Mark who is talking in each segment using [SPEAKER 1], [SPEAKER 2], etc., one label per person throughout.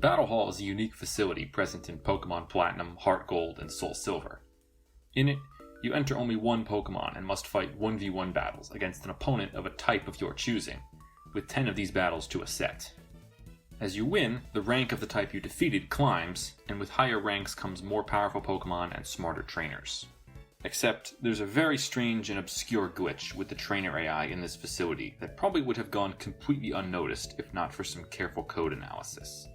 [SPEAKER 1] Battle Hall is a unique facility present in Pokemon Platinum, HeartGold, and SoulSilver. In it, you enter only one Pokemon and must fight 1v1 battles against an opponent of a type of your choosing, with 10 of these battles to a set. As you win, the rank of the type you defeated climbs, and with higher ranks comes more powerful Pokemon and smarter trainers. Except, there's a very strange and obscure glitch with the trainer AI in this facility that probably would have gone completely unnoticed if not for some careful code analysis.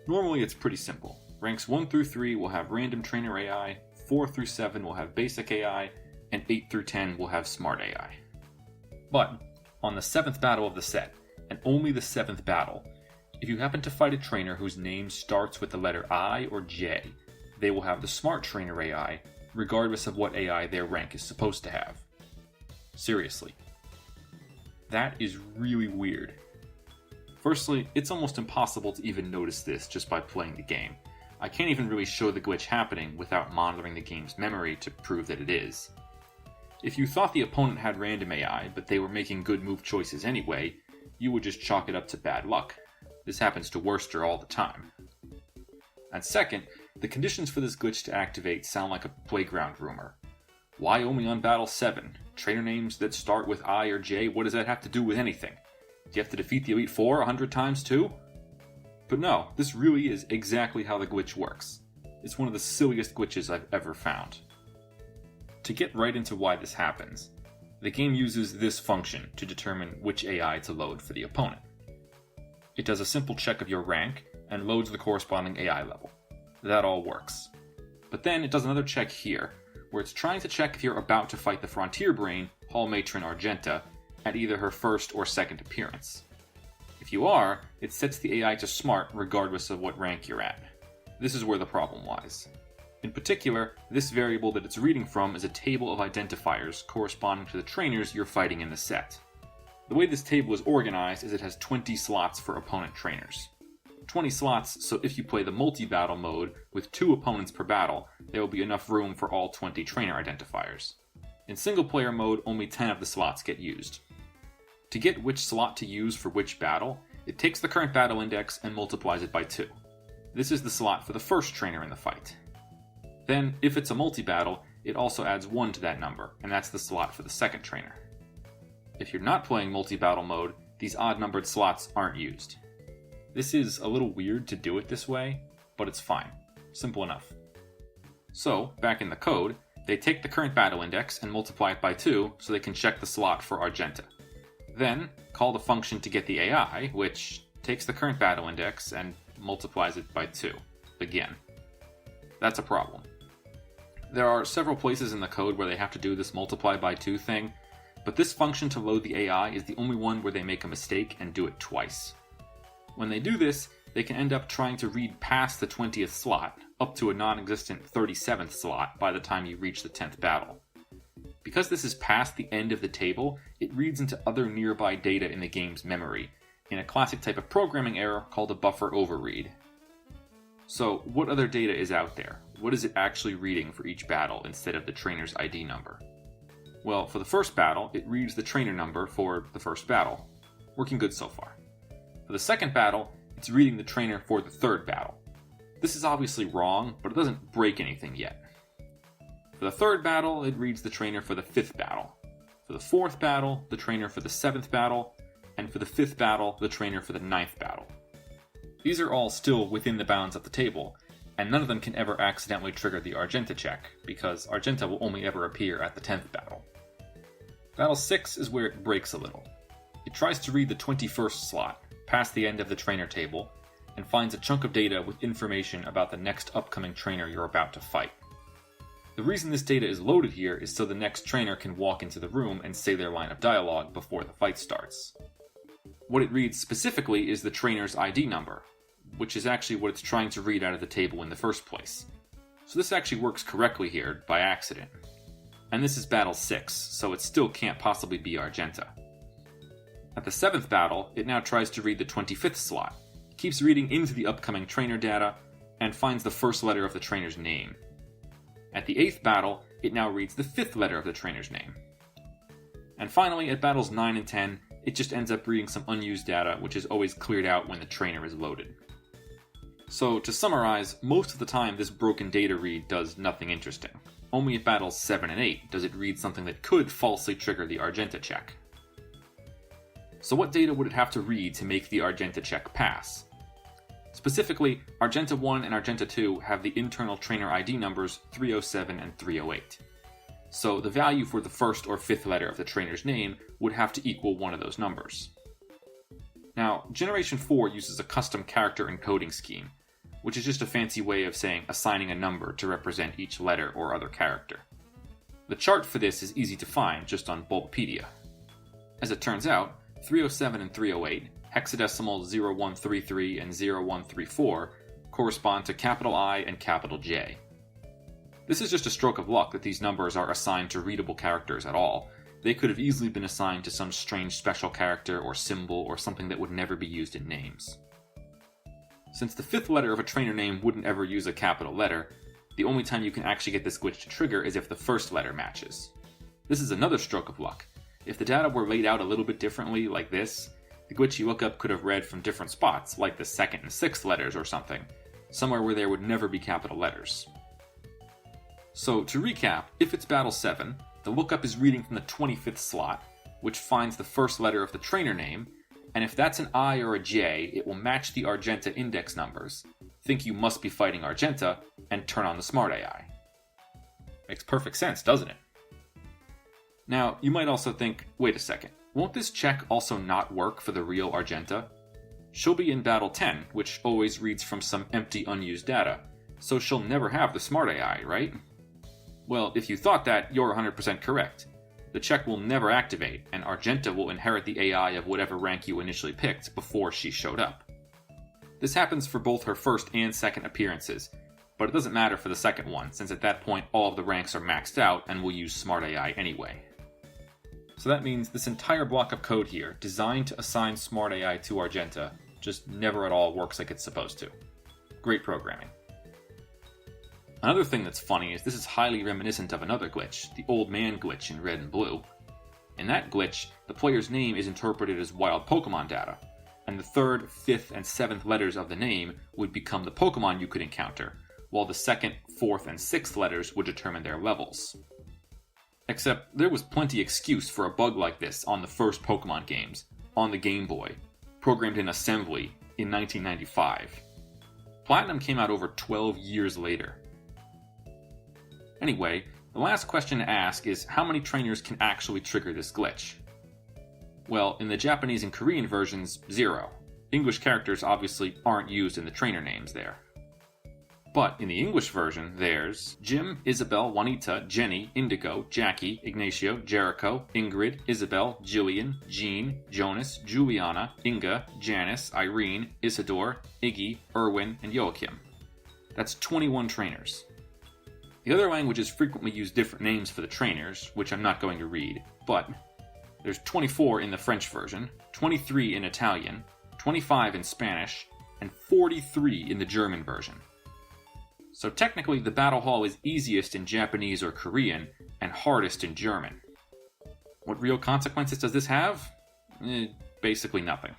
[SPEAKER 1] Normally it's pretty simple. Ranks 1 through 3 will have random trainer AI, 4 through 7 will have basic AI, and 8 through 10 will have smart AI. But, on the 7th battle of the set, and only the 7th battle, if you happen to fight a trainer whose name starts with the letter I or J, they will have the smart trainer AI, regardless of what AI their rank is supposed to have. Seriously. That is really weird. Firstly, it's almost impossible to even notice this just by playing the game. I can't even really show the glitch happening without monitoring the game's memory to prove that it is. If you thought the opponent had random AI, but they were making good move choices anyway, you would just chalk it up to bad luck. This happens to Worcester all the time. And second, the conditions for this glitch to activate sound like a playground rumor. Why only on Battle 7? Trainer names that start with I or J, what does that have to do with anything? Do you have to defeat the Elite Four 100 times too? But no, this really is exactly how the glitch works. It's one of the silliest glitches I've ever found. To get right into why this happens, the game uses this function to determine which AI to load for the opponent. It does a simple check of your rank and loads the corresponding AI level. That all works. But then it does another check here, where it's trying to check if you're about to fight the Frontier Brain, Hall Matron Argenta, at either her first or second appearance. If you are, it sets the AI to Smart regardless of what rank you're at. This is where the problem lies. In particular, this variable that it's reading from is a table of identifiers corresponding to the trainers you're fighting in the set. The way this table is organized is it has 20 slots for opponent trainers. 20 slots, so if you play the multi-battle mode with 2 opponents per battle, there will be enough room for all 20 trainer identifiers. In single-player mode, only 10 of the slots get used. To get which slot to use for which battle, it takes the current battle index and multiplies it by 2. This is the slot for the first trainer in the fight. Then, if it's a multi-battle, it also adds 1 to that number, and that's the slot for the second trainer. If you're not playing multi-battle mode, these odd-numbered slots aren't used. This is a little weird to do it this way, but it's fine. Simple enough. So, back in the code, they take the current battle index and multiply it by 2 so they can check the slot for Argenta. Then, call the function to get the AI, which takes the current battle index and multiplies it by 2. Again. That's a problem. There are several places in the code where they have to do this multiply by 2 thing, but this function to load the AI is the only one where they make a mistake and do it twice. When they do this, they can end up trying to read past the 20th slot, up to a non-existent 37th slot by the time you reach the 10th battle. Because this is past the end of the table, it reads into other nearby data in the game's memory, in a classic type of programming error called a buffer overread. So, what other data is out there? What is it actually reading for each battle instead of the trainer's ID number? Well, for the first battle, it reads the trainer number for the first battle. Working good so far. For the second battle, it's reading the trainer for the third battle. This is obviously wrong, but it doesn't break anything yet. For the third battle, it reads the trainer for the 5th battle. For the 4th battle, the trainer for the 7th battle, and for the 5th battle, the trainer for the 9th battle. These are all still within the bounds of the table, and none of them can ever accidentally trigger the Argenta check, because Argenta will only ever appear at the 10th battle. Battle 6 is where it breaks a little. It tries to read the 21st slot, past the end of the trainer table, and finds a chunk of data with information about the next upcoming trainer you're about to fight. The reason this data is loaded here is so the next trainer can walk into the room and say their line of dialogue before the fight starts. What it reads specifically is the trainer's ID number, which is actually what it's trying to read out of the table in the first place. So this actually works correctly here, by accident. And this is Battle 6, so it still can't possibly be Argenta. At the 7th battle, it now tries to read the 25th slot, keeps reading into the upcoming trainer data, and finds the first letter of the trainer's name. At the 8th battle, it now reads the 5th letter of the trainer's name. And finally, at battles 9 and 10, it just ends up reading some unused data, which is always cleared out when the trainer is loaded. So to summarize, most of the time this broken data read does nothing interesting. Only at battles 7 and 8 does it read something that could falsely trigger the Argenta check. So what data would it have to read to make the Argenta check pass? Specifically, Argenta 1 and Argenta 2 have the internal trainer ID numbers 307 and 308. So the value for the first or fifth letter of the trainer's name would have to equal one of those numbers. Now, Generation 4 uses a custom character encoding scheme, which is just a fancy way of saying assigning a number to represent each letter or other character. The chart for this is easy to find just on Bulbapedia. As it turns out, 307 and 308, hexadecimal 0133 and 0134, correspond to capital I and capital J. This is just a stroke of luck that these numbers are assigned to readable characters at all. They could have easily been assigned to some strange special character or symbol or something that would never be used in names. Since the fifth letter of a trainer name wouldn't ever use a capital letter, the only time you can actually get this glitch to trigger is if the first letter matches. This is another stroke of luck. If the data were laid out a little bit differently, like this, the glitch you look up could have read from different spots, like the second and sixth letters or something, somewhere where there would never be capital letters. So to recap, if it's Battle 7, the lookup is reading from the 25th slot, which finds the first letter of the trainer name, and if that's an I or a J, it will match the Argenta index numbers, think you must be fighting Argenta, and turn on the Smart AI. Makes perfect sense, doesn't it? Now, you might also think, wait a second, won't this check also not work for the real Argenta? She'll be in Battle 10, which always reads from some empty unused data, so she'll never have the Smart AI, right? Well, if you thought that, you're 100% correct. The check will never activate, and Argenta will inherit the AI of whatever rank you initially picked before she showed up. This happens for both her first and second appearances, but it doesn't matter for the second one, since at that point all of the ranks are maxed out and will use Smart AI anyway. So that means this entire block of code here, designed to assign Smart AI to Argenta, just never at all works like it's supposed to. Great programming. Another thing that's funny is this is highly reminiscent of another glitch, the Old Man glitch in Red and Blue. In that glitch, the player's name is interpreted as wild Pokemon data, and the third, fifth, and seventh letters of the name would become the Pokemon you could encounter, while the second, fourth, and sixth letters would determine their levels. Except there was plenty excuse for a bug like this on the first Pokemon games, on the Game Boy, programmed in assembly in 1995. Platinum came out over 12 years later. Anyway, the last question to ask is how many trainers can actually trigger this glitch? Well, in the Japanese and Korean versions, 0. English characters obviously aren't used in the trainer names there. But in the English version, there's Jim, Isabel, Juanita, Jenny, Indigo, Jackie, Ignacio, Jericho, Ingrid, Isabel, Jillian, Jean, Jonas, Juliana, Inga, Janice, Irene, Isidore, Iggy, Erwin, and Joachim. That's 21 trainers. The other languages frequently use different names for the trainers, which I'm not going to read, but there's 24 in the French version, 23 in Italian, 25 in Spanish, and 43 in the German version. So technically the Battle Hall is easiest in Japanese or Korean, and hardest in German. What real consequences does this have? Basically nothing.